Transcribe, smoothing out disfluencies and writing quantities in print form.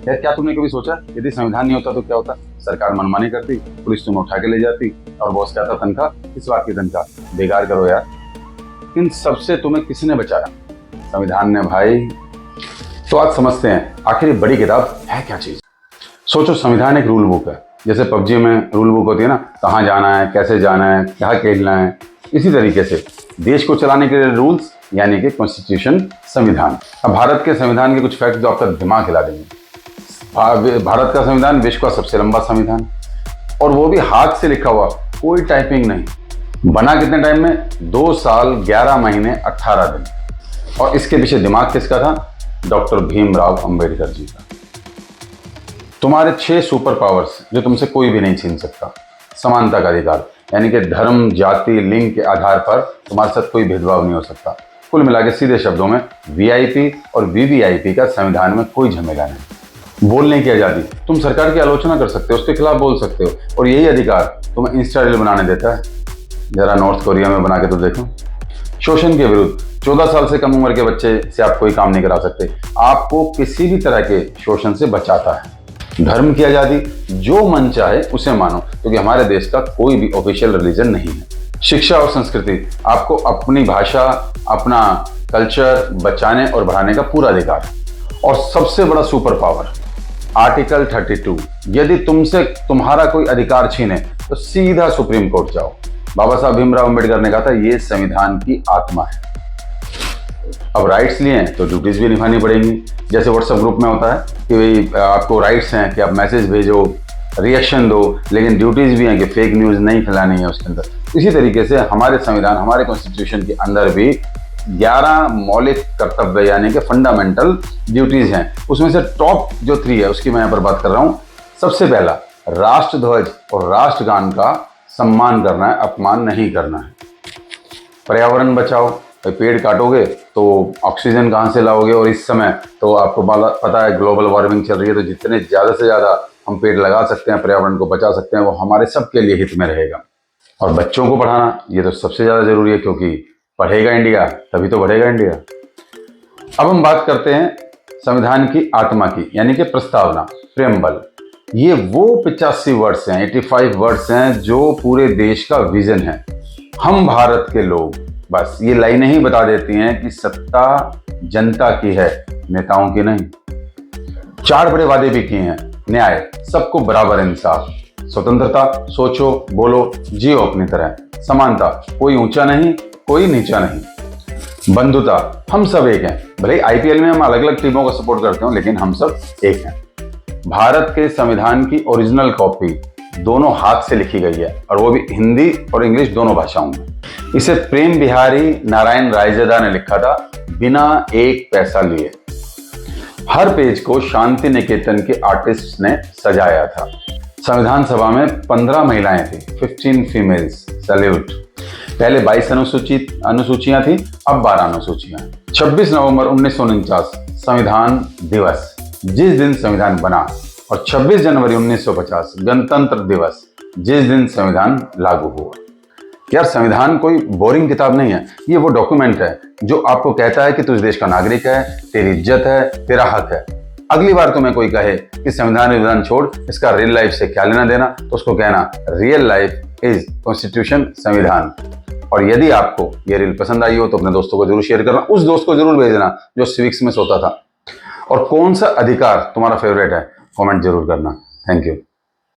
यार क्या तुमने कभी सोचा यदि संविधान नहीं होता तो क्या होता? सरकार मनमानी करती, पुलिस तुम्हें उठा के ले जाती और बॉस कहता तनख्वाह, किस बात की तनख्वाह, बेकार करो यार। इन सबसे तुम्हें किसने बचाया? संविधान ने भाई। तो आज समझते हैं आखिर ये बड़ी किताब है क्या चीज। सोचो, संविधान एक रूल बुक है। जैसे पबजी में रूल बुक होती है ना, कहाँ जाना है, कैसे जाना है, क्या खेलना है। इसी तरीके से देश को चलाने के लिए रूल्स यानी कि कॉन्स्टिट्यूशन, संविधान। अब भारत के संविधान के कुछ फैक्ट जो आपका दिमाग हिला देंगे। भारत का संविधान विश्व का सबसे लंबा संविधान, और वो भी हाथ से लिखा हुआ, कोई टाइपिंग नहीं। बना कितने टाइम में? 2 साल 11 महीने 18 दिन। और इसके पीछे दिमाग किसका था? डॉक्टर भीमराव अंबेडकर जी का। तुम्हारे 6 सुपर पावर्स जो तुमसे कोई भी नहीं छीन सकता। समानता का अधिकार यानी कि धर्म, जाति, लिंग के आधार पर तुम्हारे साथ कोई भेदभाव नहीं हो सकता। कुल मिला के सीधे शब्दों में वीआईपी और वीवीआईपी का संविधान में कोई झमेला नहीं। बोलने की आजादी, तुम सरकार की आलोचना कर सकते हो, उसके खिलाफ बोल सकते हो, और यही अधिकार तुम्हें इंस्टा रील बनाने देता है। जरा नॉर्थ कोरिया में बना के तो देखो। शोषण के विरुद्ध 14 साल से कम उम्र के बच्चे से आप कोई काम नहीं करा सकते, आपको किसी भी तरह के शोषण से बचाता है। धर्म की आजादी, जो मन चाहे उसे मानो, क्योंकि हमारे देश का कोई भी ऑफिशियल रिलीजन नहीं है। शिक्षा और संस्कृति, आपको अपनी भाषा, अपना कल्चर बचाने और बढ़ाने का पूरा अधिकार। और सबसे बड़ा सुपर पावर आर्टिकल 32, यदि तुमसे तुम्हारा कोई अधिकार छीने तो सीधा सुप्रीम कोर्ट जाओ। बाबा साहब भीमराव अंबेडकर ने कहा था ये संविधान की आत्मा है। अब राइट्स लिए हैं तो ड्यूटीज भी निभानी पड़ेंगी। जैसे व्हाट्सएप ग्रुप में होता है कि भाई आपको राइट्स हैं कि आप मैसेज भेजो, रिएक्शन दो, लेकिन ड्यूटीज भी हैं कि फेक न्यूज़ नहीं फैलानी है उसके अंदर। इसी तरीके से हमारे संविधान, हमारे कॉन्स्टिट्यूशन के अंदर भी 11 मौलिक कर्तव्य यानी कि फंडामेंटल ड्यूटीज हैं। उसमें से टॉप जो 3 है उसकी मैं यहाँ पर बात कर रहा हूँ। सबसे पहला, राष्ट्रध्वज और राष्ट्रगान का सम्मान करना है, अपमान नहीं करना है। पर्यावरण बचाओ, भाई पेड़ काटोगे तो ऑक्सीजन कहाँ से लाओगे? और इस समय तो आपको पता है ग्लोबल वार्मिंग चल रही है, तो जितने ज़्यादा से ज़्यादा हम पेड़ लगा सकते हैं, पर्यावरण को बचा सकते हैं, वो हमारे सबके लिए हित में रहेगा। और बच्चों को पढ़ाना ये तो सबसे ज़्यादा ज़रूरी है, क्योंकि पढ़ेगा इंडिया तभी तो बढ़ेगा इंडिया। अब हम बात करते हैं संविधान की आत्मा की, यानी कि प्रस्तावना, प्रेम्बल। ये वो 85 वर्ड्स हैं, 85 वर्ड्स हैं जो पूरे देश का विजन है। हम भारत के लोग, बस ये लाइनें ही बता देती हैं कि सत्ता जनता की है, नेताओं की नहीं। 4 बड़े वादे भी किए हैं। न्याय, सबको बराबर इंसाफ। स्वतंत्रता, सोचो, बोलो, जियो अपनी तरह। समानता, कोई ऊंचा नहीं, कोई नीचा नहीं। बंधुता, हम सब एक हैं। भले आईपीएल में हम अलग अलग टीमों को सपोर्ट करते हो, लेकिन हम सब एक हैं। भारत के संविधान की ओरिजिनल कॉपी दोनों हाथ से लिखी गई है, और वो भी हिंदी और इंग्लिश दोनों भाषाओं में। इसे प्रेम बिहारी नारायण रायजादा ने लिखा था, बिना एक पैसा लिए। हर पेज को शांति निकेतन के आर्टिस्ट ने सजाया था। संविधान सभा में 15 महिलाएं थी, 15 फीमेल्स। सैल्यूट। पहले 22 अनुसूचियां थी, अब 12 अनुसूचियां। 26 नवंबर 1949 संविधान दिवस, जिस दिन संविधान बना, और 26 जनवरी 1950 गणतंत्र दिवस, जिस दिन संविधान लागू हुआ। यार संविधान कोई बोरिंग किताब नहीं है, ये वो डॉक्यूमेंट है जो आपको कहता है कि तू इस देश का नागरिक है, तेरी इज्जत है, तेरा हक है। अगली बार तुम्हें कोई कहे कि संविधान विधान छोड़, इसका रियल लाइफ से क्या लेना देना, तो उसको कहना रियल लाइफ इज कॉन्स्टिट्यूशन, संविधान। और यदि आपको ये रील पसंद आई हो तो अपने दोस्तों को जरूर शेयर करना, उस दोस्त को जरूर भेजना जो सिविक्स में सोता था। और कौन सा अधिकार तुम्हारा फेवरेट है, कमेंट जरूर करना। Thank you.